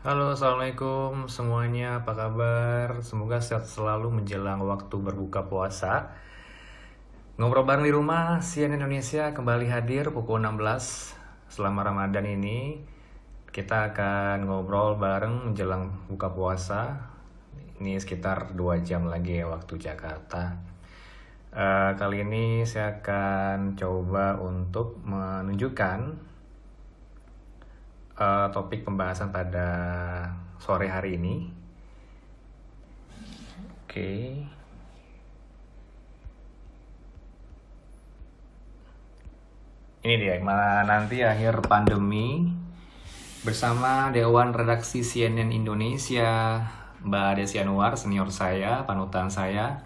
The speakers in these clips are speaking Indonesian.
Halo, Assalamualaikum semuanya, apa kabar? Semoga sehat selalu menjelang waktu berbuka puasa. Ngobrol bareng di rumah, CNN Indonesia kembali hadir pukul 16 selama Ramadan ini. Kita akan ngobrol bareng menjelang buka puasa. Ini sekitar 2 jam lagi ya waktu Jakarta. Kali ini saya akan coba untuk menunjukkan topik pembahasan pada sore hari ini. Oke. Ini dia, mana nanti akhir pandemi bersama Dewan Redaksi CNN Indonesia, Mbak Desi Anwar, senior saya, panutan saya,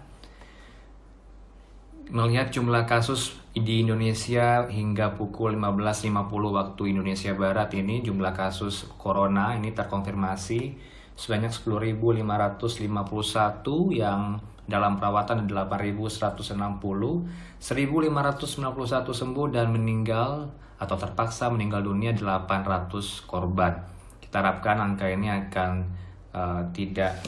melihat jumlah kasus di Indonesia hingga pukul 15.50 waktu Indonesia Barat ini, jumlah kasus corona ini terkonfirmasi sebanyak 10.551 yang dalam perawatan 8.160, 1.591 sembuh dan meninggal atau terpaksa meninggal dunia 800 korban. Kita harapkan angka ini akan tidak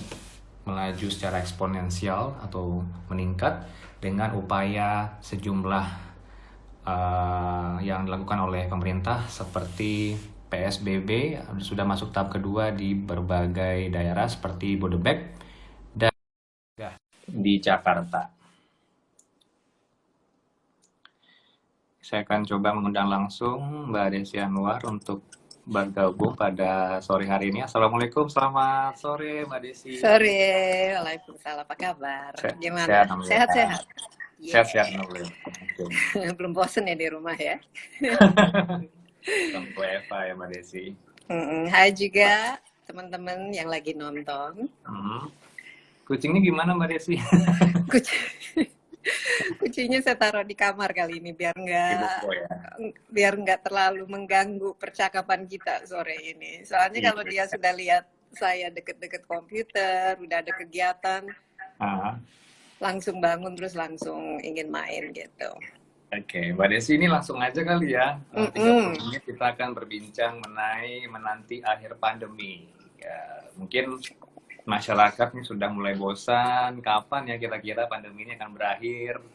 melaju secara eksponensial atau meningkat dengan upaya sejumlah yang dilakukan oleh pemerintah seperti PSBB sudah masuk tahap kedua di berbagai daerah seperti Bodebek dan di Jakarta. Saya akan coba mengundang langsung Mbak Desi Anwar untuk bergabung pada sore hari ini. Assalamualaikum, selamat sore Mbak Desi. Sore, Waalaikumsalam. Apa kabar? Gimana? Sehat, alhamdulillah. Sehat-sehat? Sehat-sehat, Yeah. alhamdulillah. Oke. Belum bosen ya di rumah ya? Tunggu Eva ya Mbak Desi. Hai juga teman-teman yang lagi nonton. Hmm. Kucingnya gimana Mbak Desi? Kucing, kucingnya saya taruh di kamar kali ini Di buku ya. biar nggak terlalu mengganggu percakapan kita sore ini. Soalnya kalau Iya. dia sudah lihat saya deket-deket komputer, udah ada kegiatan, Ah, langsung bangun terus langsung ingin main gitu. Oke, Mbak Desi ini langsung aja kali ya. 30 Mm-mm. menit kita akan berbincang menanti akhir pandemi. Ya, mungkin masyarakat ini sudah mulai bosan. Kapan ya kira-kira pandemi ini akan berakhir?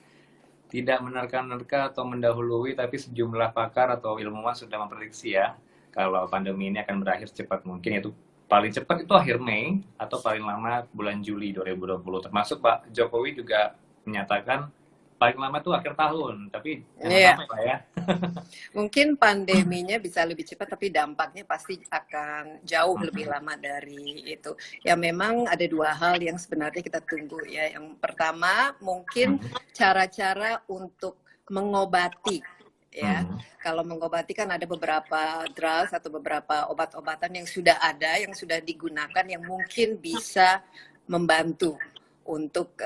Tidak menerka-nerka atau mendahului, tapi sejumlah pakar atau ilmuwan sudah memprediksi ya, kalau pandemi ini akan berakhir secepat mungkin, yaitu paling cepat itu akhir Mei atau paling lama bulan Juli 2020. Termasuk Pak Jokowi juga menyatakan paling lama itu akhir tahun, tapi jangan Iya. sampai Pak ya. Mungkin pandeminya bisa lebih cepat, tapi dampaknya pasti akan jauh lebih lama dari itu. Ya memang ada dua hal yang sebenarnya kita tunggu ya. Yang pertama mungkin cara-cara untuk mengobati ya. Kalau mengobati kan ada beberapa drugs atau beberapa obat-obatan yang sudah ada, yang sudah digunakan, yang mungkin bisa membantu untuk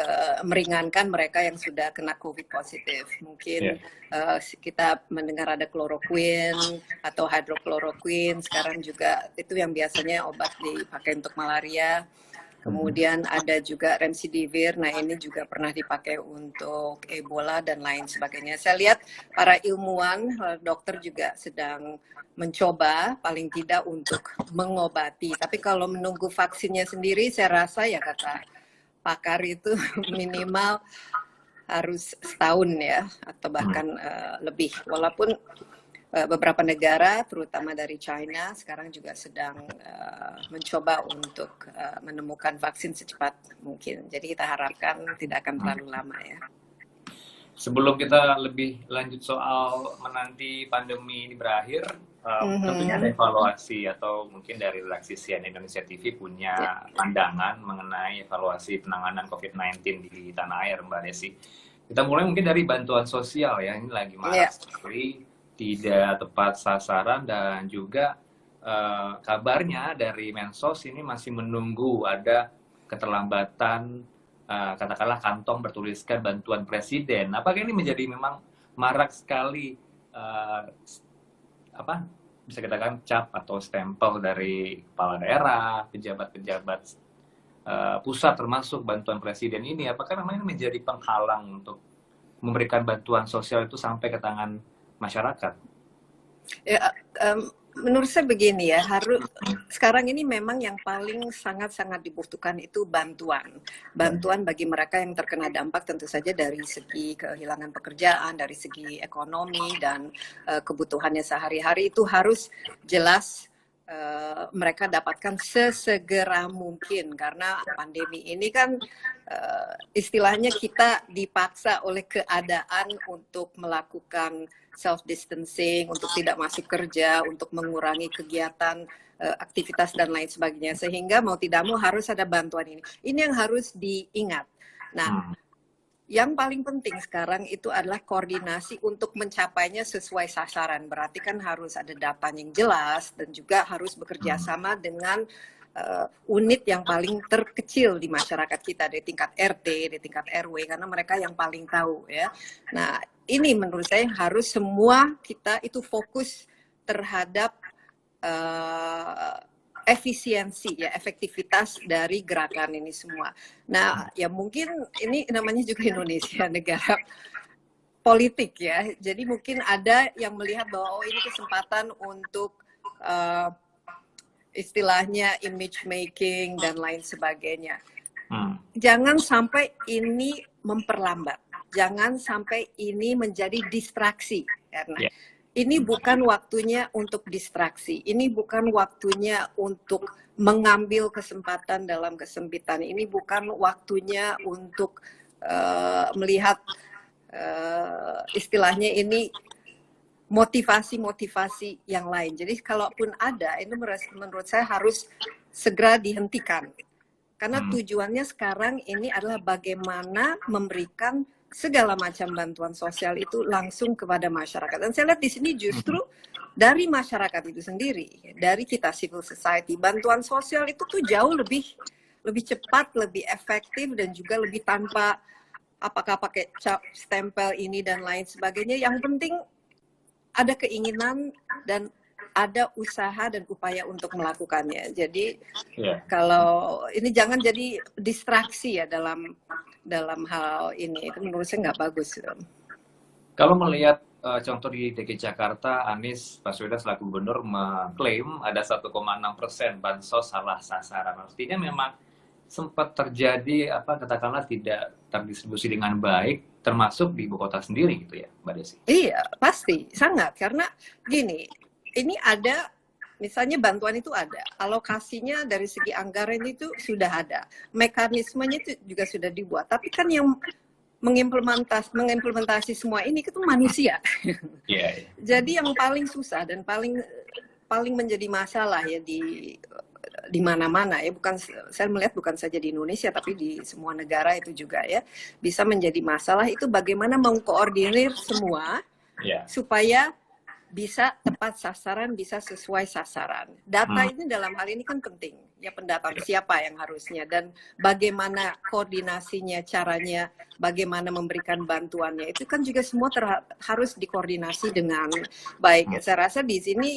meringankan mereka yang sudah kena COVID positif. Mungkin Ya. kita mendengar ada kloroquine atau hidrokloroquine, sekarang juga itu yang biasanya obat dipakai untuk malaria. Kemudian ada juga remdesivir, nah ini juga pernah dipakai untuk Ebola dan lain sebagainya. Saya lihat para ilmuwan, dokter juga sedang mencoba paling tidak untuk mengobati. Tapi kalau menunggu vaksinnya sendiri, saya rasa ya kata pakar itu minimal harus setahun ya, atau bahkan lebih. Walaupun beberapa negara, terutama dari China, sekarang juga sedang mencoba untuk menemukan vaksin secepat mungkin. Jadi kita harapkan tidak akan terlalu lama ya. Sebelum kita lebih lanjut soal menanti pandemi ini berakhir, tentunya ada evaluasi atau mungkin dari redaksi CNN Indonesia TV Ya. punya pandangan mengenai evaluasi penanganan COVID-19 di tanah air, Mbak Desi. Kita mulai mungkin dari bantuan sosial ya, ini lagi marak Ya. sekali, tidak tepat sasaran dan juga kabarnya dari Mensos ini masih menunggu ada keterlambatan, katakanlah kantong bertuliskan bantuan presiden. Apakah ini menjadi memang marak sekali, apa bisa kita katakan cap atau stempel dari kepala daerah, pejabat-pejabat pusat termasuk bantuan presiden ini? Apakah memang ini menjadi penghalang untuk memberikan bantuan sosial itu sampai ke tangan masyarakat? Ya, menurut saya begini ya, harus sekarang ini memang yang paling sangat-sangat dibutuhkan itu bantuan. Bantuan bagi mereka yang terkena dampak tentu saja dari segi kehilangan pekerjaan, dari segi ekonomi dan kebutuhannya sehari-hari itu harus jelas mereka dapatkan sesegera mungkin karena pandemi ini kan istilahnya kita dipaksa oleh keadaan untuk melakukan self distancing, untuk tidak masuk kerja, untuk mengurangi kegiatan aktivitas dan lain sebagainya, sehingga mau tidak mau harus ada bantuan ini. Ini yang harus diingat. Nah, yang paling penting sekarang itu adalah koordinasi untuk mencapainya sesuai sasaran. Berarti kan harus ada data yang jelas dan juga harus bekerja sama dengan unit yang paling terkecil di masyarakat kita, di tingkat RT, di tingkat RW, karena mereka yang paling tahu ya. Nah, ini menurut saya harus semua kita itu fokus terhadap efisiensi ya, efektivitas dari gerakan ini semua. Nah, ya mungkin ini namanya juga Indonesia, negara politik ya. Jadi mungkin ada yang melihat bahwa oh ini kesempatan untuk istilahnya image making dan lain sebagainya. Jangan sampai ini memperlambat. Jangan sampai ini menjadi distraksi karena ini bukan waktunya untuk distraksi. Ini bukan waktunya untuk mengambil kesempatan dalam kesempitan. Ini bukan waktunya untuk melihat istilahnya ini motivasi-motivasi yang lain. Jadi kalaupun ada, ini menurut saya harus segera dihentikan. Karena tujuannya sekarang ini adalah bagaimana memberikan segala macam bantuan sosial itu langsung kepada masyarakat. Dan saya lihat di sini justru dari masyarakat itu sendiri, dari kita civil society, bantuan sosial itu tuh jauh lebih cepat, lebih efektif, dan juga lebih tanpa apakah pakai cap, stempel ini dan lain sebagainya. Yang penting ada keinginan dan ada usaha dan upaya untuk melakukannya. Jadi kalau ini jangan jadi distraksi ya dalam hal ini. Itu menurut saya nggak bagus. Kalau melihat contoh di DKI Jakarta, Anies Baswedan selaku gubernur mengklaim ada 1,6% bansos salah sasaran. Artinya memang sempat terjadi katakanlah tidak terdistribusi dengan baik, termasuk di ibu kota sendiri gitu ya, Mbak Desi? Iya, pasti sangat, karena gini, ini ada misalnya bantuan itu ada, alokasinya dari segi anggaran itu sudah ada, mekanismenya itu juga sudah dibuat, tapi kan yang mengimplementasi semua ini itu manusia. Jadi yang paling susah dan paling menjadi masalah ya di mana-mana ya, bukan, saya melihat bukan saja di Indonesia tapi di semua negara itu juga ya, bisa menjadi masalah itu bagaimana mengkoordinir semua supaya bisa tepat sasaran, bisa sesuai sasaran. Data ini dalam hal ini kan penting ya, pendataan siapa yang harusnya dan bagaimana koordinasinya, caranya, bagaimana memberikan bantuannya, itu kan juga semua harus dikoordinasi dengan baik. Saya rasa di sini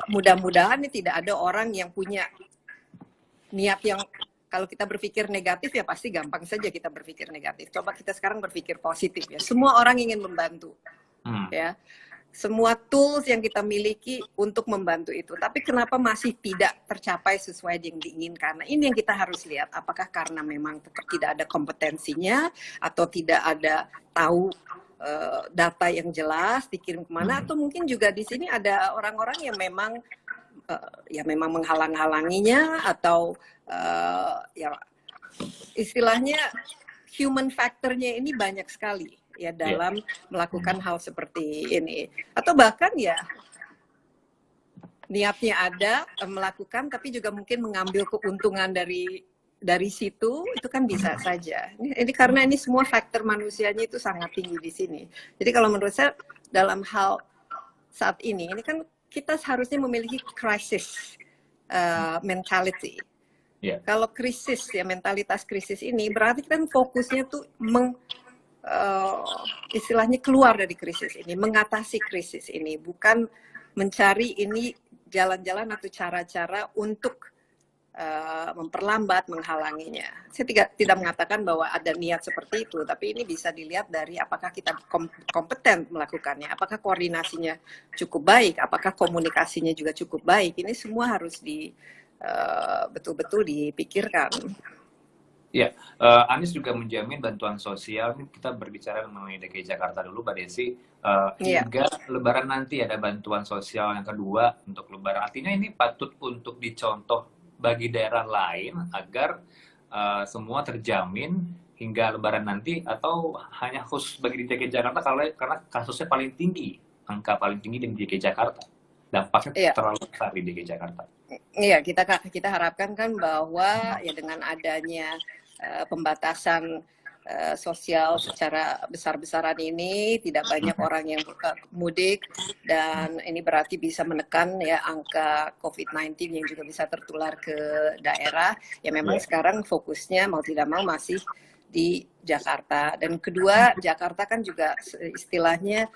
mudah-mudahan tidak ada orang yang punya niat yang, kalau kita berpikir negatif ya pasti gampang saja kita berpikir negatif. Coba kita sekarang berpikir positif ya. Semua orang ingin membantu, ya. Semua tools yang kita miliki untuk membantu itu. Tapi kenapa masih tidak tercapai sesuai yang diinginkan? Nah, ini yang kita harus lihat. Apakah karena memang tidak ada kompetensinya atau tidak ada tahu data yang jelas dikirim kemana, atau mungkin juga di sini ada orang-orang yang memang memang menghalang-halanginya, atau ya istilahnya human factor-nya ini banyak sekali ya dalam melakukan hal seperti ini, atau bahkan ya niatnya ada melakukan tapi juga mungkin mengambil keuntungan dari situ, itu kan bisa saja. Ini karena ini semua faktor manusianya itu sangat tinggi di sini. Jadi kalau menurut saya dalam hal saat ini kan kita seharusnya memiliki crisis mentality. Kalau krisis ya, mentalitas krisis ini berarti kan fokusnya tuh istilahnya keluar dari krisis ini, mengatasi krisis ini, bukan mencari ini jalan-jalan atau cara-cara untuk memperlambat, menghalanginya. Saya tidak mengatakan bahwa ada niat seperti itu, tapi ini bisa dilihat dari apakah kita kompeten melakukannya, apakah koordinasinya cukup baik, apakah komunikasinya juga cukup baik. Ini semua harus betul-betul dipikirkan. Ya, Anies juga menjamin bantuan sosial. Ini kita berbicara mengenai DKI Jakarta dulu, Mbak Desi. Hingga Lebaran nanti ada bantuan sosial yang kedua untuk Lebaran. Artinya ini patut untuk dicontoh bagi daerah lain agar semua terjamin hingga Lebaran nanti, atau hanya khusus bagi di DKI Jakarta karena kasusnya paling tinggi, angka paling tinggi di DKI Jakarta. Dampaknya terlalu besar di DKI Jakarta. Iya, kita harapkan kan bahwa ya dengan adanya pembatasan sosial secara besar-besaran ini, tidak banyak orang yang mudik, dan ini berarti bisa menekan ya angka COVID-19 yang juga bisa tertular ke daerah. Ya memang sekarang fokusnya mau tidak mau masih di Jakarta. Dan kedua, Jakarta kan juga istilahnya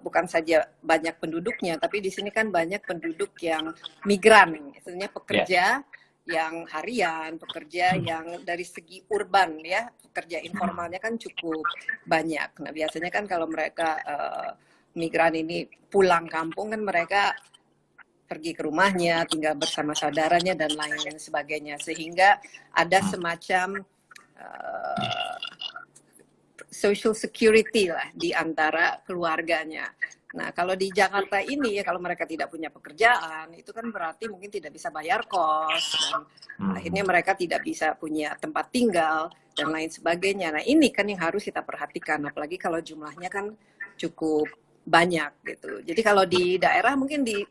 bukan saja banyak penduduknya, tapi di sini kan banyak penduduk yang migran, istilahnya pekerja yang harian, pekerja yang dari segi urban ya, pekerja informalnya kan cukup banyak. Nah biasanya kan kalau mereka migran ini pulang kampung kan mereka pergi ke rumahnya, tinggal bersama saudaranya dan lain sebagainya, sehingga ada semacam social security lah di antara keluarganya. Nah, kalau di Jakarta ini ya kalau mereka tidak punya pekerjaan, itu kan berarti mungkin tidak bisa bayar kos, dan akhirnya mereka tidak bisa punya tempat tinggal dan lain sebagainya. Nah, ini kan yang harus kita perhatikan, apalagi kalau jumlahnya kan cukup banyak gitu. Jadi kalau di daerah mungkin di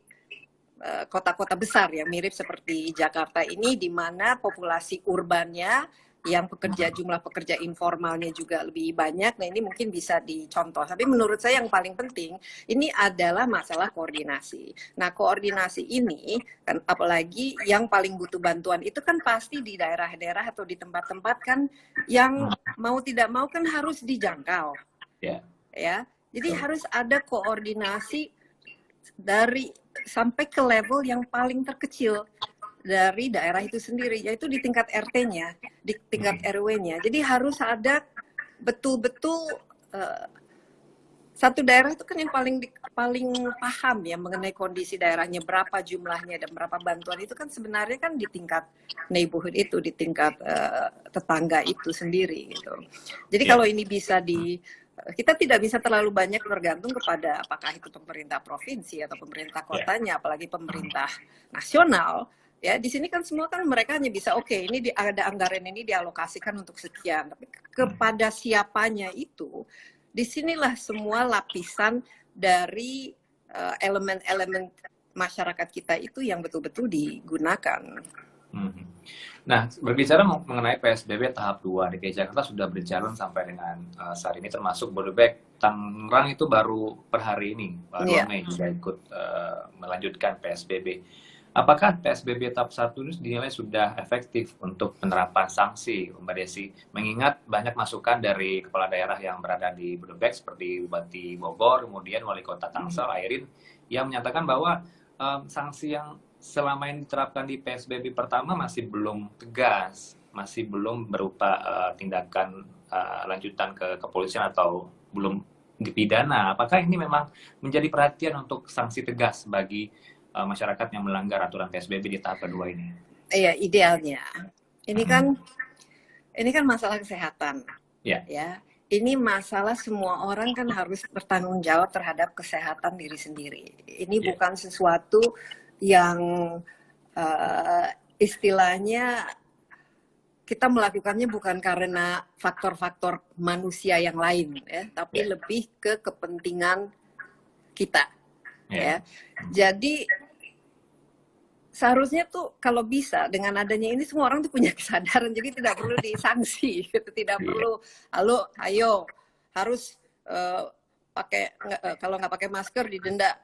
kota-kota besar ya mirip seperti Jakarta ini, di mana populasi urbannya yang jumlah pekerja informalnya juga lebih banyak. Nah ini mungkin bisa dicontoh. Tapi menurut saya yang paling penting ini adalah masalah koordinasi. Nah koordinasi ini kan apalagi yang paling butuh bantuan itu kan pasti di daerah-daerah atau di tempat-tempat kan yang mau tidak mau kan harus dijangkau. Ya, jadi harus ada koordinasi dari sampai ke level yang paling terkecil dari daerah itu sendiri, yaitu di tingkat RT-nya, di tingkat RW-nya. Jadi harus ada betul-betul satu daerah itu kan yang paling paham ya mengenai kondisi daerahnya, berapa jumlahnya dan berapa bantuan itu kan sebenarnya kan di tingkat neighborhood itu, di tingkat tetangga itu sendiri gitu. Jadi kalau ini bisa kita tidak bisa terlalu banyak bergantung kepada apakah itu pemerintah provinsi atau pemerintah kotanya, apalagi pemerintah nasional. Ya, di sini kan semua kan mereka hanya bisa ini ada anggaran ini dialokasikan untuk sekian, tapi kepada siapanya itu, disinilah semua lapisan dari elemen-elemen masyarakat kita itu yang betul-betul digunakan. Nah, berbicara mengenai PSBB tahap 2, DKI Jakarta sudah berjalan sampai dengan saat ini, termasuk Bodebek. Tangerang itu baru per hari ini, 2 Mei, juga ikut melanjutkan PSBB. Apakah PSBB tahap 1 ini dinilai sudah efektif untuk penerapan sanksi, Mbak Desi? Mengingat banyak masukan dari kepala daerah yang berada di Bodebek, seperti Bupati Bogor, kemudian Wali Kota Tangsel, Airin, yang menyatakan bahwa sanksi yang selama ini diterapkan di PSBB pertama masih belum tegas, masih belum berupa tindakan lanjutan ke kepolisian atau belum dipidana. Apakah ini memang menjadi perhatian untuk sanksi tegas bagi masyarakat yang melanggar aturan PSBB di tahap kedua ini? Iya, idealnya. Ini kan masalah kesehatan. Ya. Ini masalah semua orang kan harus bertanggung jawab terhadap kesehatan diri sendiri. Ini bukan sesuatu yang istilahnya kita melakukannya bukan karena faktor-faktor manusia yang lain, ya, tapi lebih ke kepentingan kita. Ya. Jadi seharusnya tuh kalau bisa dengan adanya ini semua orang tuh punya kesadaran, jadi tidak perlu disanksi, gitu. Tidak perlu, ayo harus pakai kalau nggak pakai masker didenda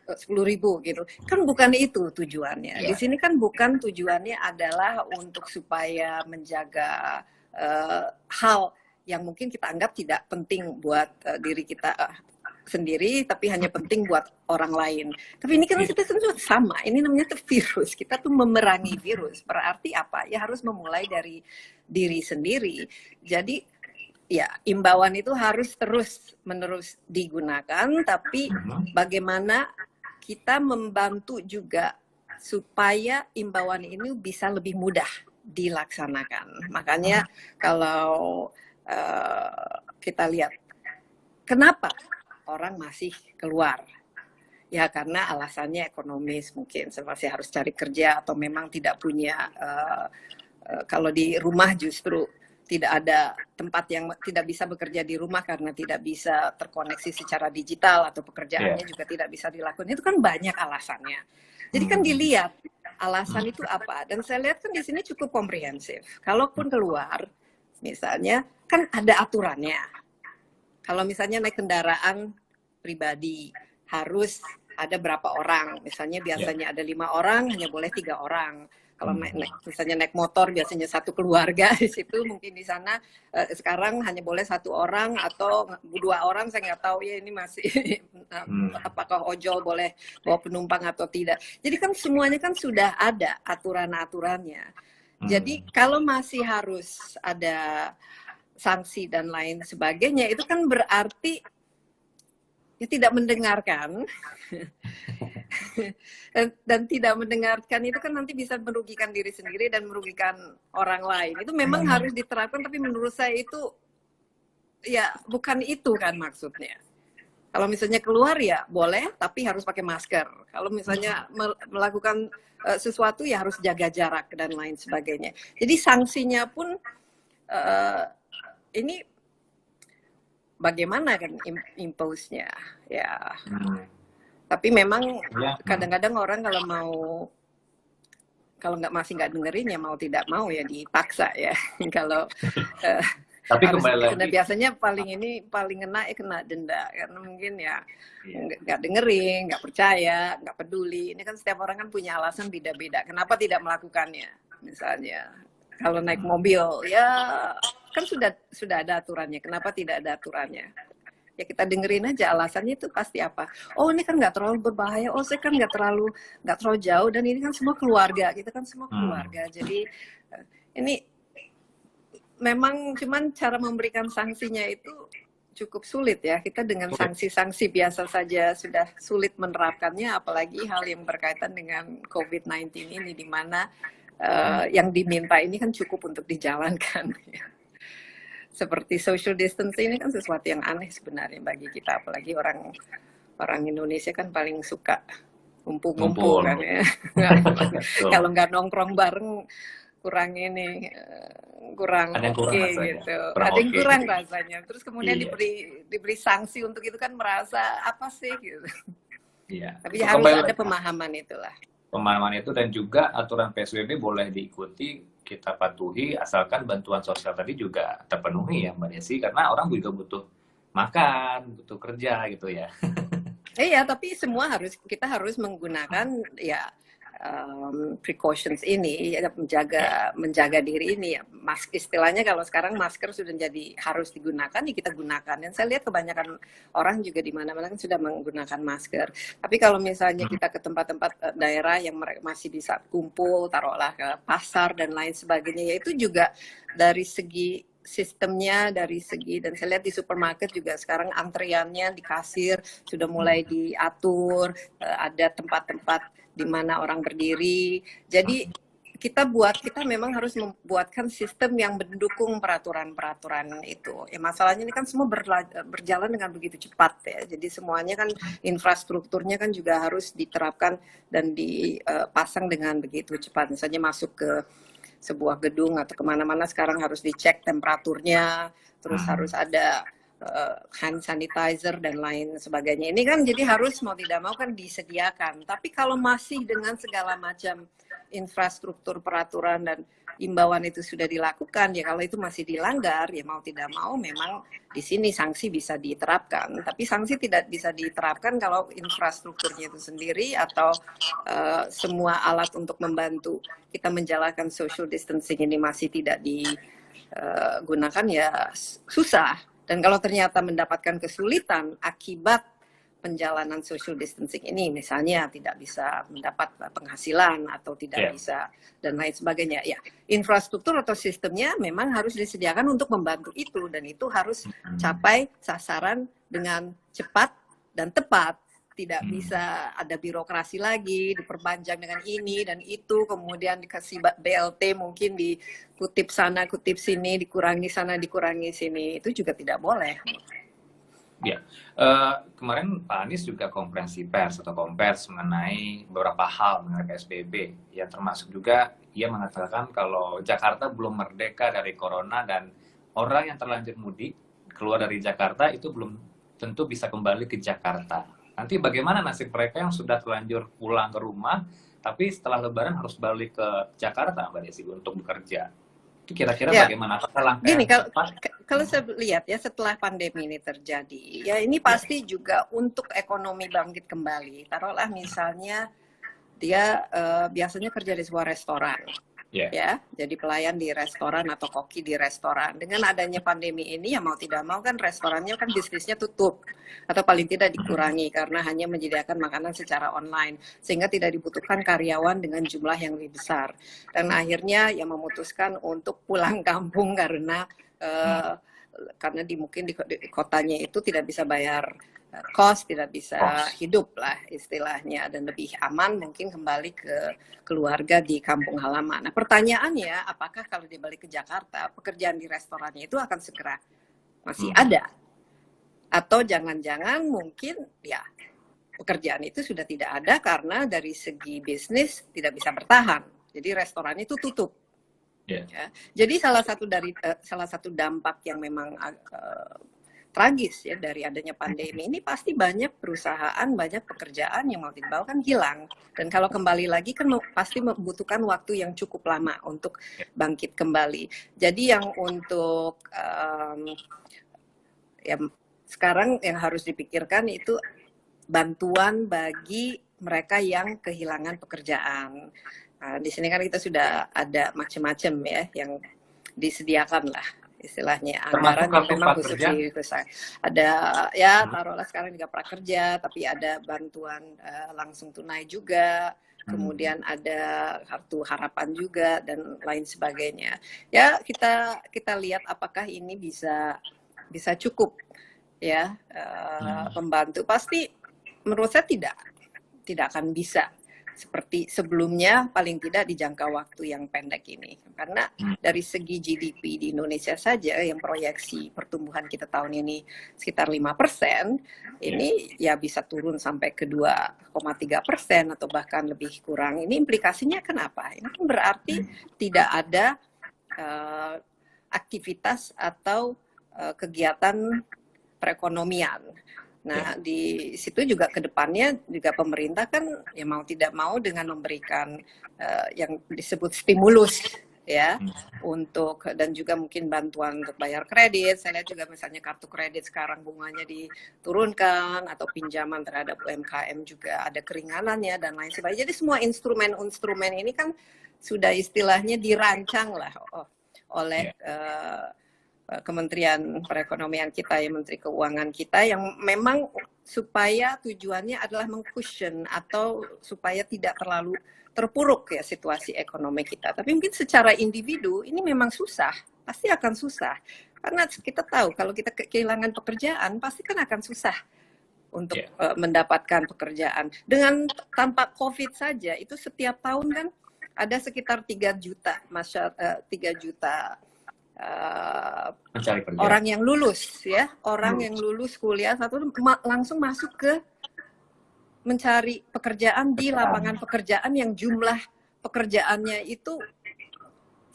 10.000 gitu. Kan bukan itu tujuannya. Di sini kan bukan tujuannya adalah untuk supaya menjaga hal yang mungkin kita anggap tidak penting buat diri kita sendiri, tapi hanya penting buat orang lain. Tapi ini kan kita semua sama, ini namanya tuh virus, kita tuh memerangi virus. Berarti apa? Ya harus memulai dari diri sendiri. Jadi ya imbauan itu harus terus menerus digunakan, tapi bagaimana kita membantu juga supaya imbauan ini bisa lebih mudah dilaksanakan. Makanya kalau kita lihat kenapa orang masih keluar, ya karena alasannya ekonomis, mungkin masih harus cari kerja atau memang tidak punya kalau di rumah justru tidak ada tempat yang tidak bisa bekerja di rumah karena tidak bisa terkoneksi secara digital atau pekerjaannya juga tidak bisa dilakukan. Itu kan banyak alasannya. Jadi kan dilihat alasan itu apa, dan saya lihat kan di sini cukup komprehensif. Kalaupun keluar, misalnya kan ada aturannya. Kalau misalnya naik kendaraan pribadi harus ada berapa orang, misalnya biasanya ada 5 orang, hanya boleh 3 orang. Kalau misalnya naik motor biasanya satu keluarga di situ, mungkin di sana sekarang hanya boleh 1 orang atau 2 orang, saya nggak tahu ya ini masih apakah ojol boleh bawa penumpang atau tidak. Jadi kan semuanya kan sudah ada aturan-aturannya. Jadi kalau masih harus ada sanksi dan lain sebagainya, itu kan berarti ya tidak mendengarkan. dan tidak mendengarkan itu kan nanti bisa merugikan diri sendiri dan merugikan orang lain. Itu memang harus diterapkan, tapi menurut saya itu ya bukan itu kan maksudnya. Kalau misalnya keluar ya boleh, tapi harus pakai masker. Kalau misalnya melakukan sesuatu ya harus jaga jarak dan lain sebagainya. Jadi sanksinya pun ini bagaimana kan impose-nya ya. Tapi memang kadang-kadang orang kalau masih nggak dengerin ya mau tidak mau ya dipaksa ya. Kalau tapi kembali lagi, biasanya paling kena denda karena mungkin ya nggak dengerin, nggak percaya, nggak peduli. Ini kan setiap orang kan punya alasan beda-beda. Kenapa tidak melakukannya? Misalnya kalau naik mobil ya kan sudah ada aturannya. Kenapa tidak ada aturannya? Ya kita dengerin aja alasannya itu pasti apa. Oh ini kan nggak terlalu berbahaya. Oh saya kan nggak terlalu jauh, dan ini kan semua keluarga. Kita kan semua keluarga. Jadi ini memang cuman cara memberikan sanksinya itu cukup sulit ya. Kita dengan sanksi-sanksi biasa saja sudah sulit menerapkannya, apalagi hal yang berkaitan dengan COVID-19 ini, di mana yang diminta ini kan cukup untuk dijalankan. Seperti social distancing ini kan sesuatu yang aneh sebenarnya bagi kita, apalagi orang Indonesia kan paling suka ngumpul kan ya. Kalau nggak nongkrong bareng kurang oke gitu. Ada yang kurang rasanya. Terus kemudian diberi sanksi untuk itu kan merasa apa sih gitu. Iya. Tapi harus ada pemahaman itulah. Pemahaman itu, dan juga aturan PSBB boleh diikuti, kita patuhi asalkan bantuan sosial tadi juga terpenuhi ya Mbak Desi, karena orang juga butuh makan, butuh kerja gitu ya. Iya, tapi kita harus menggunakan ya precautions ini, ya, menjaga diri ini ya. Istilahnya kalau sekarang masker sudah jadi harus digunakan, ya kita gunakan. Dan saya lihat kebanyakan orang juga di mana-mana kan sudah menggunakan masker. Tapi kalau misalnya kita ke tempat-tempat daerah yang masih bisa kumpul, taruhlah ke pasar dan lain sebagainya, ya itu juga dari segi sistemnya, dan saya lihat di supermarket juga sekarang antriannya di kasir sudah mulai diatur, ada tempat-tempat di mana orang berdiri. Jadi kita memang harus membuatkan sistem yang mendukung peraturan-peraturan itu. Ya masalahnya ini kan semua berjalan dengan begitu cepat ya. Jadi semuanya kan infrastrukturnya kan juga harus diterapkan dan dipasang dengan begitu cepat. Misalnya masuk ke sebuah gedung atau kemana-mana sekarang harus dicek temperaturnya, terus harus ada hand sanitizer dan lain sebagainya. Ini kan jadi harus mau tidak mau kan disediakan. Tapi kalau masih dengan segala macam infrastruktur, peraturan dan imbauan itu sudah dilakukan, ya kalau itu masih dilanggar, ya mau tidak mau memang di sini sanksi bisa diterapkan. Tapi sanksi tidak bisa diterapkan kalau infrastrukturnya itu sendiri atau semua alat untuk membantu kita menjalankan social distancing ini masih tidak digunakan, ya susah. Dan kalau ternyata mendapatkan kesulitan akibat penjalanan social distancing ini, misalnya tidak bisa mendapat penghasilan atau tidak bisa dan lain sebagainya. Ya, infrastruktur atau sistemnya memang harus disediakan untuk membantu itu, dan itu harus capai sasaran dengan cepat dan tepat. Tidak bisa ada birokrasi lagi, diperpanjang dengan ini dan itu, kemudian dikasih BLT mungkin dikutip sana, kutip sini, dikurangi sana, dikurangi sini. Itu juga tidak boleh. Ya, kemarin Pak Anies juga konferensi pers atau kompers mengenai beberapa hal mengenai PSBB. Ya, termasuk juga ia mengatakan kalau Jakarta belum merdeka dari corona dan orang yang terlanjur mudik keluar dari Jakarta itu belum tentu bisa kembali ke Jakarta. Nanti bagaimana nasib mereka yang sudah terlanjur pulang ke rumah, tapi setelah Lebaran harus balik ke Jakarta, Mbak Desi, untuk bekerja. Itu kira-kira bagaimana? Apakah langkah gini, yang kalau saya lihat ya, setelah pandemi ini terjadi, ya ini pasti juga untuk ekonomi bangkit kembali. Taruhlah misalnya dia biasanya kerja di sebuah restoran. Ya, jadi pelayan di restoran atau koki di restoran. Dengan adanya pandemi ini, ya mau tidak mau kan restorannya kan bisnisnya tutup atau paling tidak dikurangi karena hanya menyediakan makanan secara online, sehingga tidak dibutuhkan karyawan dengan jumlah yang lebih besar. Dan akhirnya ya memutuskan untuk pulang kampung karena mungkin di kotanya itu tidak bisa bayar kos, tidak bisa hidup lah istilahnya, dan lebih aman mungkin kembali ke keluarga di kampung halaman. Nah, pertanyaannya, apakah kalau dia balik ke Jakarta, pekerjaan di restorannya itu akan segera masih ada? Atau jangan-jangan mungkin ya pekerjaan itu sudah tidak ada karena dari segi bisnis tidak bisa bertahan. Jadi restoran itu tutup. Ya. Jadi salah satu dampak yang memang tragis ya dari adanya pandemi ini, pasti banyak perusahaan, banyak pekerjaan yang mau tidak mau kan hilang, dan kalau kembali lagi kan pasti membutuhkan waktu yang cukup lama untuk bangkit kembali. Jadi yang untuk ya sekarang yang harus dipikirkan itu bantuan bagi mereka yang kehilangan pekerjaan. Di sini kan kita sudah ada macam-macam ya yang disediakan lah istilahnya, anggaran yang memang khusus ada ya taruhlah sekarang juga prakerja, tapi ada bantuan langsung tunai juga, kemudian ada kartu harapan juga dan lain sebagainya. Ya kita lihat apakah ini bisa cukup ya membantu. Pasti menurut saya tidak akan bisa seperti sebelumnya, paling tidak di jangka waktu yang pendek ini. Karena dari segi GDP di Indonesia saja yang proyeksi pertumbuhan kita tahun ini sekitar 5%, ini ya bisa turun sampai ke 2,3% atau bahkan lebih kurang. Ini implikasinya kenapa? Ini kan berarti tidak ada aktivitas atau kegiatan perekonomian. Nah, di situ juga ke depannya juga pemerintah kan ya mau tidak mau dengan memberikan yang disebut stimulus ya untuk, dan juga mungkin bantuan untuk bayar kredit. Saya lihat juga misalnya kartu kredit sekarang bunganya diturunkan, atau pinjaman terhadap UMKM juga ada keringanannya dan lain sebagainya. Jadi semua instrumen ini kan sudah istilahnya dirancang lah oleh Kementerian Perekonomian kita ya, Menteri Keuangan kita, yang memang supaya tujuannya adalah mengcushion atau supaya tidak terlalu terpuruk ya situasi ekonomi kita. Tapi mungkin secara individu ini memang susah, pasti akan susah. Karena kita tahu kalau kita kehilangan pekerjaan pasti kan akan susah untuk mendapatkan pekerjaan. Dengan tanpa COVID saja itu setiap tahun kan ada sekitar 3 juta orang yang lulus ya, yang lulus kuliah langsung masuk ke mencari pekerjaan di lapangan pekerjaan yang jumlah pekerjaannya itu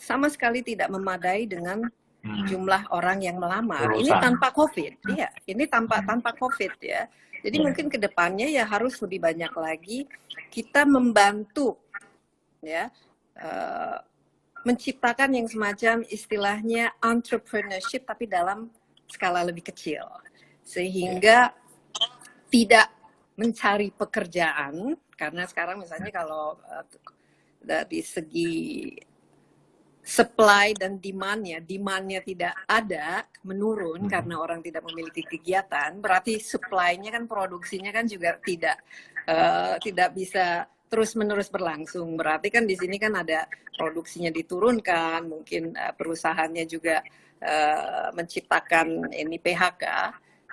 sama sekali tidak memadai dengan jumlah orang yang melamar. Ini tanpa COVID, ini tanpa COVID ya. Jadi mungkin kedepannya ya harus lebih banyak lagi kita membantu ya. Menciptakan yang semacam istilahnya entrepreneurship tapi dalam skala lebih kecil, sehingga tidak mencari pekerjaan. Karena sekarang misalnya kalau dari segi supply dan demandnya tidak ada, menurun karena orang tidak memiliki kegiatan, berarti supply-nya kan, produksinya kan juga tidak bisa terus-menerus berlangsung. Berarti kan di sini kan ada produksinya diturunkan, mungkin perusahaannya juga menciptakan ini PHK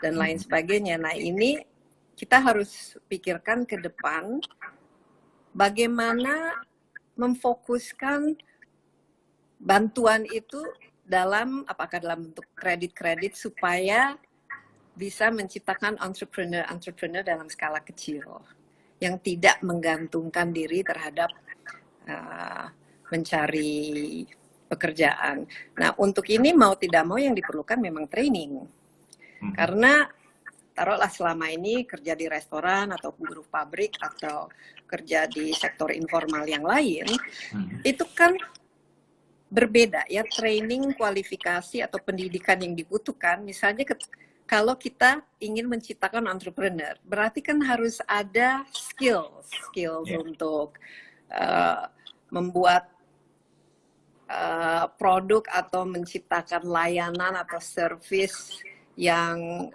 dan lain sebagainya. Nah, ini kita harus pikirkan ke depan bagaimana memfokuskan bantuan itu apakah dalam bentuk kredit-kredit supaya bisa menciptakan entrepreneur dalam skala kecil yang tidak menggantungkan diri terhadap mencari pekerjaan. Nah, untuk ini mau tidak mau yang diperlukan memang training. Karena taruhlah selama ini kerja di restoran atau buruh pabrik atau kerja di sektor informal yang lain, itu kan berbeda ya, training, kualifikasi atau pendidikan yang dibutuhkan. Misalnya kalau kita ingin menciptakan entrepreneur, berarti kan harus ada skills untuk membuat produk atau menciptakan layanan atau service yang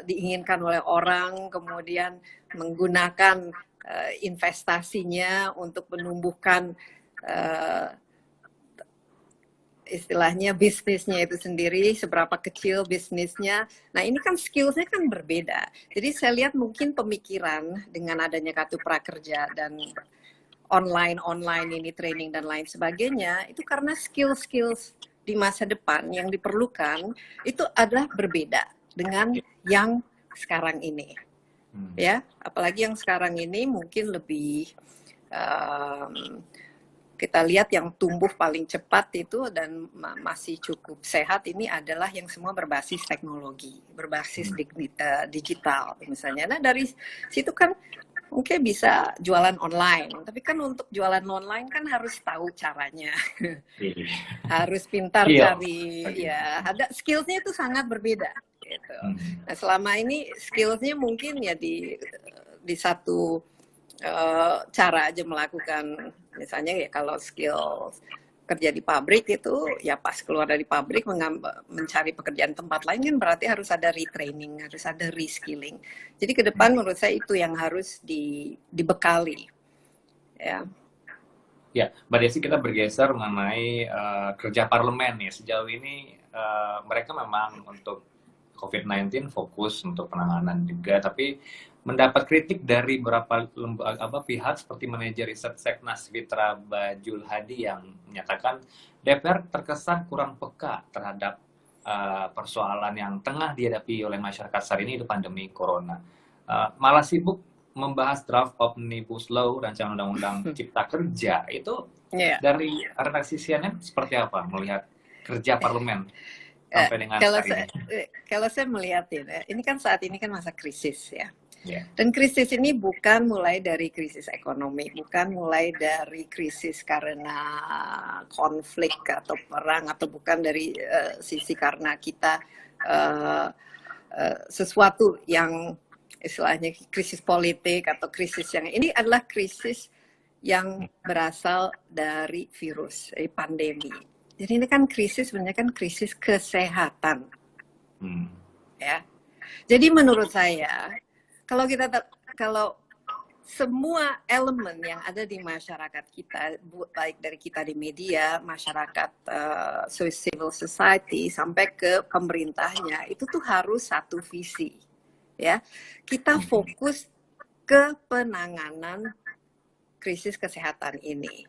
diinginkan oleh orang, kemudian menggunakan investasinya untuk menumbuhkan istilahnya bisnisnya itu sendiri, seberapa kecil bisnisnya. Nah, ini kan skillsnya kan berbeda. Jadi saya lihat mungkin pemikiran dengan adanya kartu prakerja dan online ini training dan lain sebagainya, itu karena skills di masa depan yang diperlukan itu adalah berbeda dengan yang sekarang ini. Ya, apalagi yang sekarang ini mungkin lebih kita lihat yang tumbuh paling cepat itu dan masih cukup sehat ini adalah yang semua berbasis teknologi, berbasis digital misalnya. Nah, dari situ kan mungkin bisa jualan online, tapi kan untuk jualan online kan harus tahu caranya, harus pintar cari, ya ada skillsnya itu sangat berbeda. Gitu. Nah, selama ini skillsnya mungkin ya di satu cara aja melakukan, misalnya ya kalau skill kerja di pabrik itu ya pas keluar dari pabrik mencari pekerjaan tempat lain kan berarti harus ada retraining, harus ada reskilling. Jadi ke depan menurut saya itu yang harus dibekali. Ya. Ya, Mbak Desi, kita bergeser mengenai kerja parlemen ya. Sejauh ini mereka memang untuk COVID-19 fokus untuk penanganan juga, tapi mendapat kritik dari beberapa pihak seperti manajer riset Seknas Fitra Bajul Hadi yang menyatakan DPR terkesan kurang peka terhadap persoalan yang tengah dihadapi oleh masyarakat saat ini, itu pandemi corona. Malah sibuk membahas draft Omnibus Law, rancangan undang-undang Cipta Kerja. Itu dari redaksi CNN seperti apa melihat kerja parlemen sampai dengan saat ini? Kalau saya melihat ini kan saat ini kan masa krisis ya. Dan krisis ini bukan mulai dari krisis ekonomi, bukan mulai dari krisis karena konflik atau perang, atau bukan dari sisi karena kita sesuatu yang istilahnya krisis politik atau krisis yang ini adalah krisis yang berasal dari virus, dari pandemi. Jadi ini kan krisis sebenarnya kan krisis kesehatan, ya. Jadi menurut saya kalau semua elemen yang ada di masyarakat kita, baik dari kita di media, masyarakat civil society sampai ke pemerintahnya, itu tuh harus satu visi, ya. Kita fokus ke penanganan krisis kesehatan ini,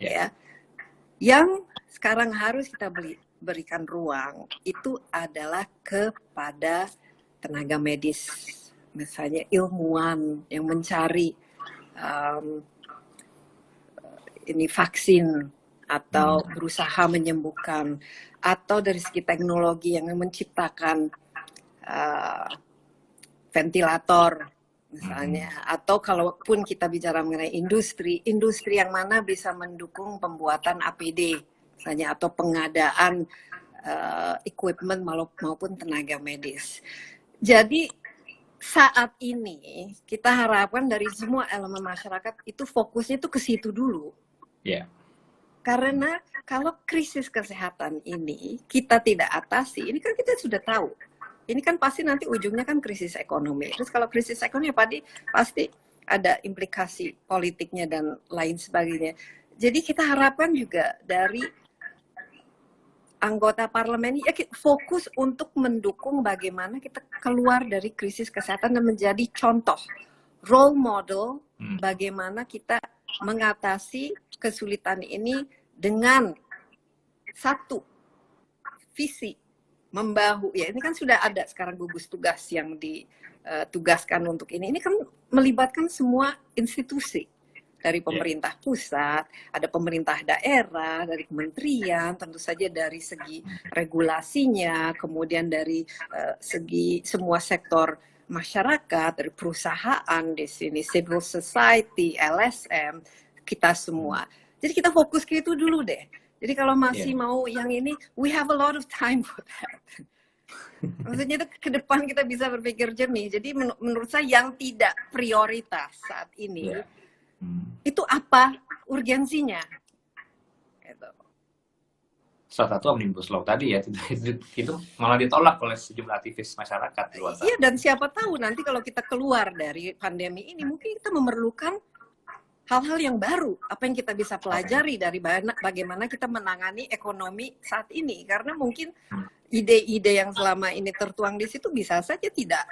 ya. Yang sekarang harus kita berikan ruang itu adalah kepada tenaga medis. Misalnya ilmuwan yang mencari ini vaksin atau berusaha menyembuhkan, atau dari segi teknologi yang menciptakan ventilator misalnya, atau kalaupun kita bicara mengenai industri yang mana bisa mendukung pembuatan APD misalnya, atau pengadaan equipment maupun tenaga medis. Jadi saat ini kita harapkan dari semua elemen masyarakat itu fokusnya itu ke situ dulu. Karena kalau krisis kesehatan ini kita tidak atasi, ini kan kita sudah tahu. Ini kan pasti nanti ujungnya kan krisis ekonomi. Terus kalau krisis ekonomi pasti ada implikasi politiknya dan lain sebagainya. Jadi kita harapkan juga dari anggota parlemen ya fokus untuk mendukung bagaimana kita keluar dari krisis kesehatan dan menjadi contoh, role model bagaimana kita mengatasi kesulitan ini dengan satu visi membahu. Ya ini kan sudah ada sekarang gugus tugas yang ditugaskan untuk ini. Ini kan melibatkan semua institusi. Dari pemerintah pusat, ada pemerintah daerah, dari kementerian, tentu saja dari segi regulasinya, kemudian dari segi semua sektor masyarakat, dari perusahaan di sini, civil society, LSM, kita semua. Jadi kita fokus ke itu dulu deh. Jadi kalau masih mau yang ini, we have a lot of time for that. Maksudnya itu ke depan kita bisa berpikir jernih. Jadi menurut saya yang tidak prioritas saat ini, itu apa urgensinya? Gitu. Salah satu Omnibus Law tadi ya, itu malah ditolak oleh sejumlah aktivis masyarakat di luar sana. Iya, dan siapa tahu nanti kalau kita keluar dari pandemi ini, mungkin kita memerlukan hal-hal yang baru. Apa yang kita bisa pelajari dari bagaimana kita menangani ekonomi saat ini. Karena mungkin ide-ide yang selama ini tertuang di situ bisa saja tidak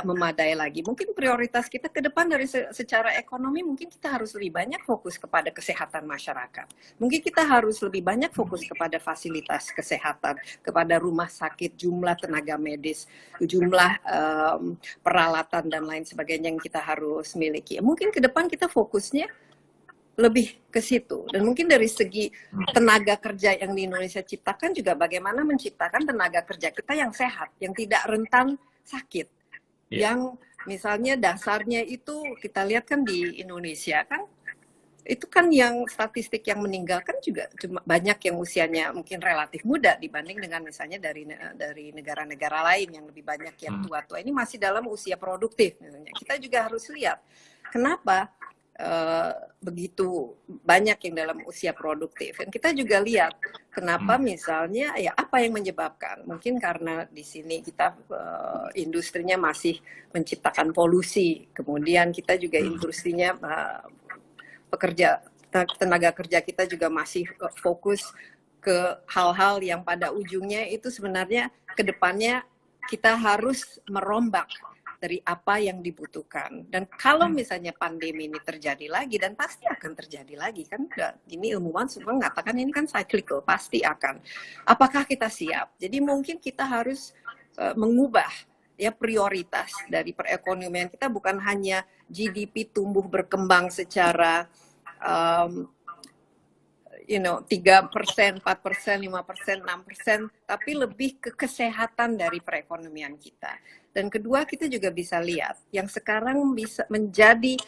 memadai lagi. Mungkin prioritas kita ke depan dari secara ekonomi, mungkin kita harus lebih banyak fokus kepada kesehatan masyarakat. Mungkin kita harus lebih banyak fokus kepada fasilitas kesehatan, kepada rumah sakit, jumlah tenaga medis, jumlah peralatan dan lain sebagainya yang kita harus miliki. Mungkin ke depan kita fokusnya lebih ke situ. Dan mungkin dari segi tenaga kerja yang di Indonesia ciptakan juga bagaimana menciptakan tenaga kerja kita yang sehat, yang tidak rentan sakit. Yang misalnya dasarnya itu kita lihat kan di Indonesia kan itu kan yang statistik yang meninggal kan juga cuma banyak yang usianya mungkin relatif muda dibanding dengan misalnya dari negara-negara lain yang lebih banyak yang tua-tua. Ini masih dalam usia produktif misalnya. Kita juga harus lihat kenapa begitu banyak yang dalam usia produktif. Dan kita juga lihat kenapa misalnya ya apa yang menyebabkan. Mungkin karena di sini kita industrinya masih menciptakan polusi. Kemudian kita juga industrinya tenaga kerja kita juga masih fokus ke hal-hal yang pada ujungnya itu sebenarnya ke depannya kita harus merombak dari apa yang dibutuhkan. Dan kalau misalnya pandemi ini terjadi lagi, dan pasti akan terjadi lagi, kan ini ilmuwan semua mengatakan ini kan cyclical, pasti akan. Apakah kita siap? Jadi mungkin kita harus mengubah ya prioritas dari perekonomian kita, bukan hanya GDP tumbuh berkembang secara 3%, 4%, 5%, 6%, tapi lebih ke kesehatan dari perekonomian kita. Dan kedua, kita juga bisa lihat yang sekarang bisa menjadi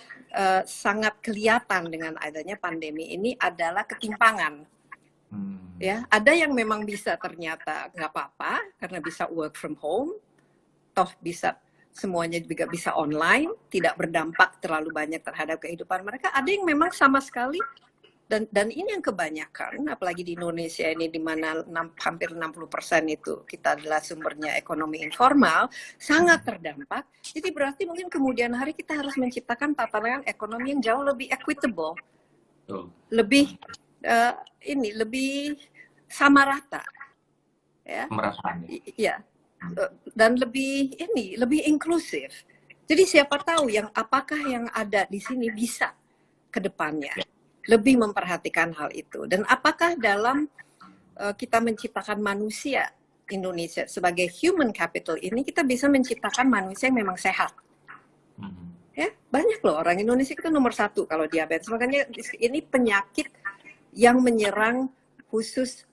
sangat kelihatan dengan adanya pandemi ini adalah ketimpangan. Ya, ada yang memang bisa ternyata nggak apa-apa karena bisa work from home, toh bisa semuanya juga bisa online, tidak berdampak terlalu banyak terhadap kehidupan mereka. Ada yang memang sama sekali dan ini yang kebanyakan, apalagi di Indonesia ini di mana hampir 60% itu kita adalah sumbernya ekonomi informal, sangat terdampak. Jadi berarti mungkin kemudian hari kita harus menciptakan tatanan ekonomi yang jauh lebih equitable, lebih lebih sama rata, ya, ya, dan lebih inklusif. Jadi siapa tahu apakah yang ada di sini bisa ke depannya lebih memperhatikan hal itu. Dan apakah dalam kita menciptakan manusia Indonesia sebagai human capital ini, kita bisa menciptakan manusia yang memang sehat. Ya, banyak loh orang Indonesia itu nomor 1 kalau diabetes. Makanya ini penyakit yang menyerang khusus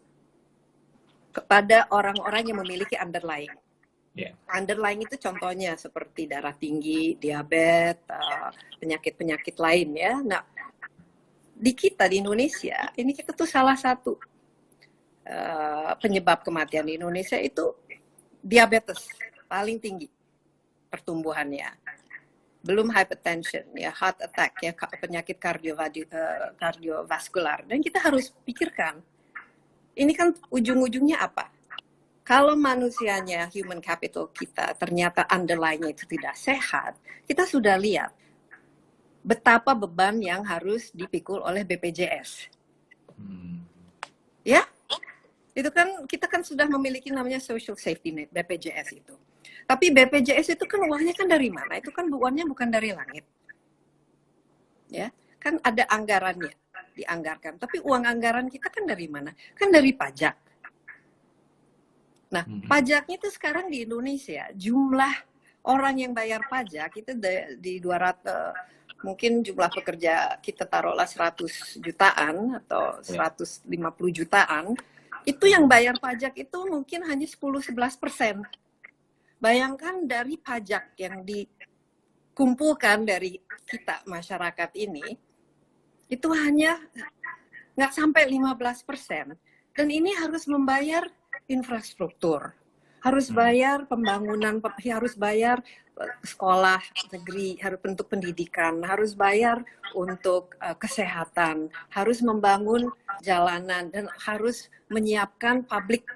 kepada orang-orang yang memiliki underlying. Underlying itu contohnya seperti darah tinggi, diabetes, penyakit-penyakit lain ya. Nah, di kita di Indonesia ini kita tuh salah satu penyebab kematian di Indonesia itu diabetes paling tinggi pertumbuhannya. belum hypertension, ya heart attack, ya penyakit kardiovaskular. Dan kita harus pikirkan, ini kan ujung-ujungnya apa? Kalau manusianya, human capital kita, ternyata underlying itu tidak sehat, kita sudah lihat betapa beban yang harus dipikul oleh BPJS. Ya, itu kan kita kan sudah memiliki namanya social safety net, BPJS itu. Tapi BPJS itu kan uangnya kan dari mana? Itu kan uangnya bukan dari langit. Ya, kan ada anggarannya, dianggarkan. Tapi uang anggaran kita kan dari mana? Kan dari pajak. Nah, pajaknya itu sekarang di Indonesia, jumlah orang yang bayar pajak itu di 200, mungkin jumlah pekerja kita taruhlah 100 jutaan atau 150 jutaan, itu yang bayar pajak itu mungkin hanya 10-11%. Bayangkan dari pajak yang dikumpulkan dari kita masyarakat ini, itu hanya nggak sampai 15%. Dan ini harus membayar infrastruktur, harus bayar pembangunan, harus bayar sekolah negeri, harus untuk pendidikan, harus bayar untuk kesehatan, harus membangun jalanan, dan harus menyiapkan public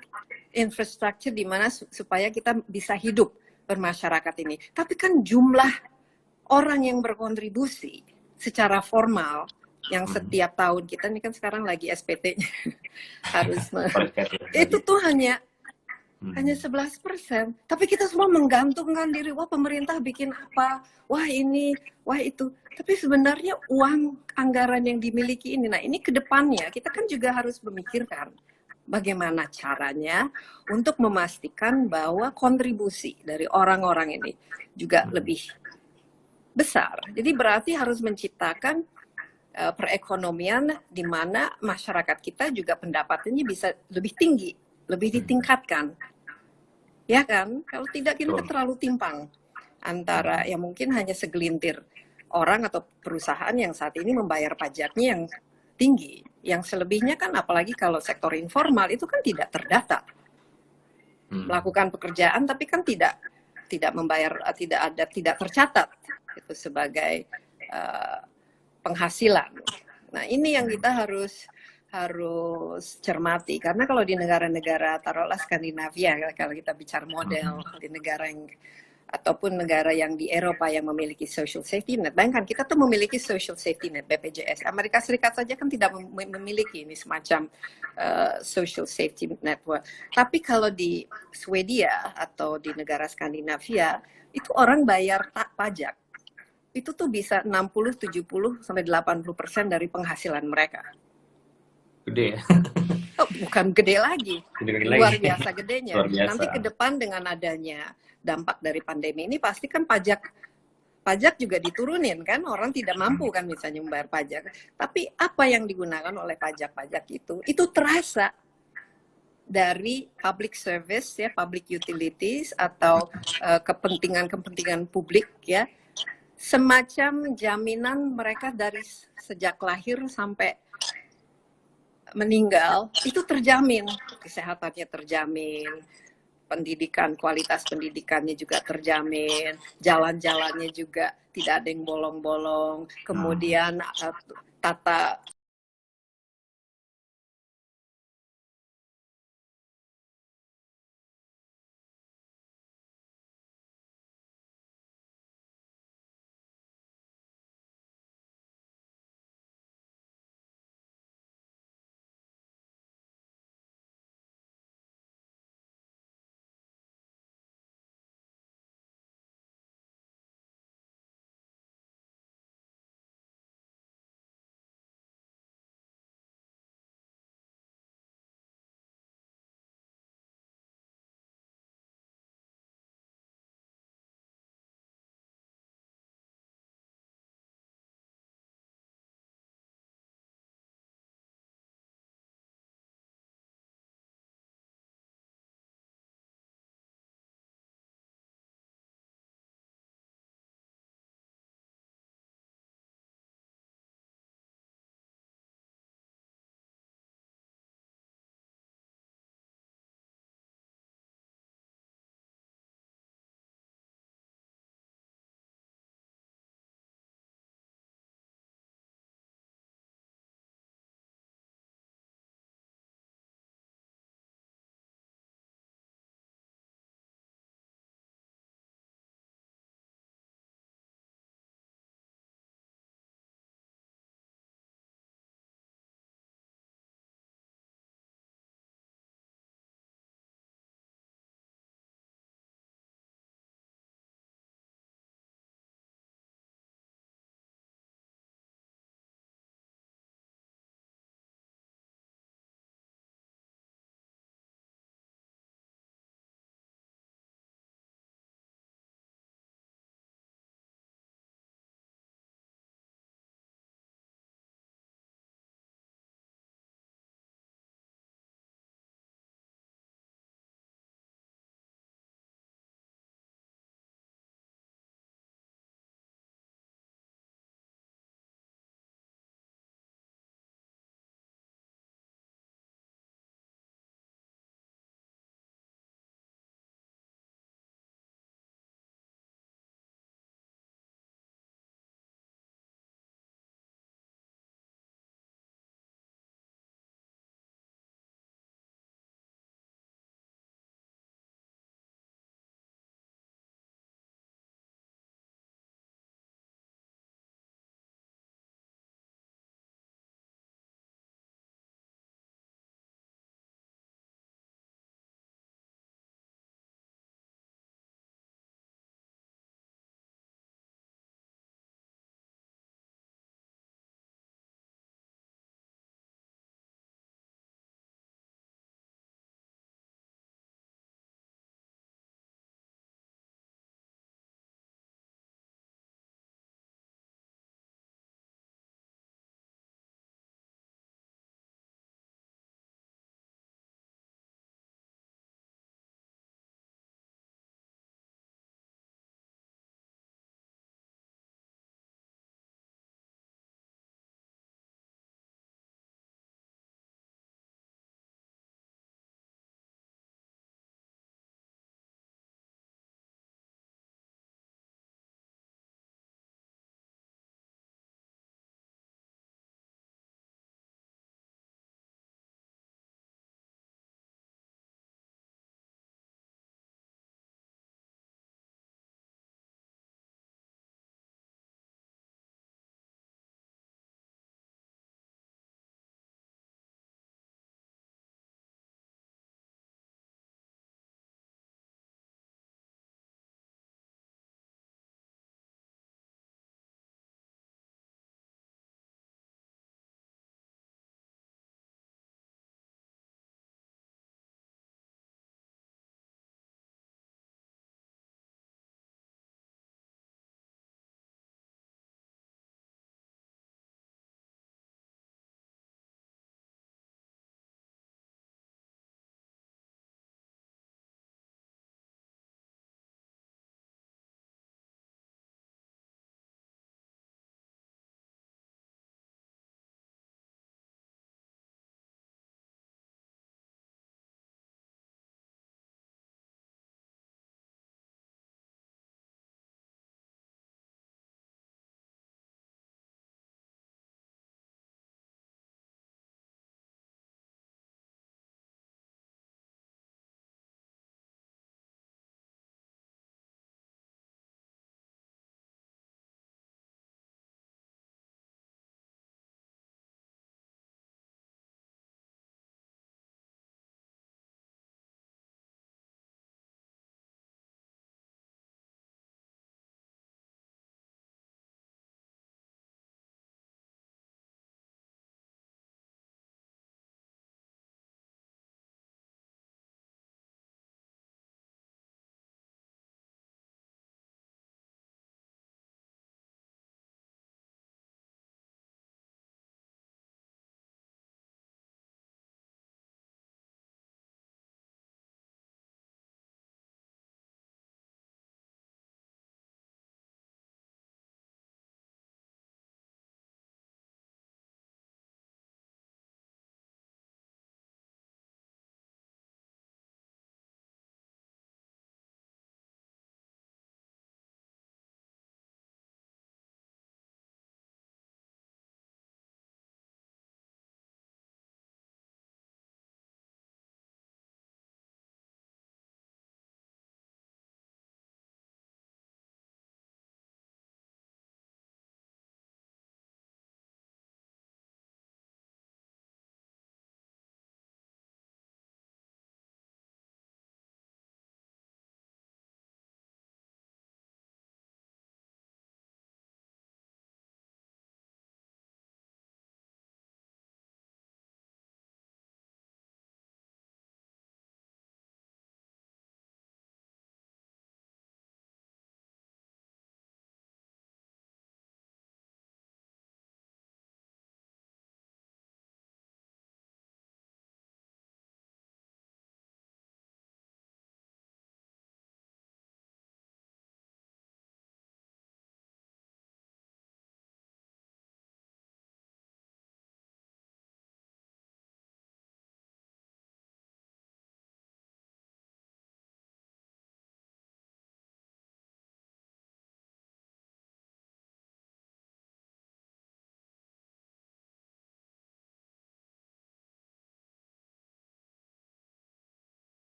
infrastructure di mana supaya kita bisa hidup bermasyarakat ini. Tapi kan jumlah orang yang berkontribusi secara formal yang setiap tahun kita ini kan sekarang lagi SPT-nya harus itu tuh hanya 11%. Tapi kita semua menggantungkan diri, wah pemerintah bikin apa, wah ini, wah itu. Tapi sebenarnya uang anggaran yang dimiliki ini, nah ini ke depannya kita kan juga harus memikirkan bagaimana caranya untuk memastikan bahwa kontribusi dari orang-orang ini juga lebih besar. Jadi berarti harus menciptakan perekonomian di mana masyarakat kita juga pendapatannya bisa lebih tinggi, lebih ditingkatkan. Ya kan? Kalau tidak kita terlalu timpang antara yang mungkin hanya segelintir orang atau perusahaan yang saat ini membayar pajaknya yang tinggi. Yang selebihnya kan apalagi kalau sektor informal itu kan tidak terdata. Melakukan pekerjaan tapi kan tidak membayar, tidak tercatat itu sebagai penghasilan. Nah, ini yang kita harus cermati, karena kalau di negara-negara taruhlah Skandinavia, kalau kita bicara model di negara yang ataupun negara yang di Eropa yang memiliki social safety net, bayangkan kita tuh memiliki social safety net BPJS. Amerika Serikat saja kan tidak memiliki ini semacam social safety network. Tapi kalau di Swedia atau di negara Skandinavia itu orang bayar pajak itu tuh bisa 60, 70 sampai 80% dari penghasilan mereka. Gede ya? Oh, bukan gede lagi. Luar biasa gedenya. Luar biasa. Nanti ke depan dengan adanya dampak dari pandemi ini pasti kan pajak juga diturunin kan, orang tidak mampu kan misalnya membayar pajak. Tapi apa yang digunakan oleh pajak itu terasa dari public service ya, public utilities atau kepentingan publik ya, semacam jaminan mereka dari sejak lahir sampai meninggal itu terjamin, kesehatannya terjamin, pendidikan, kualitas pendidikannya juga terjamin, jalan-jalannya juga tidak ada yang bolong-bolong, kemudian tata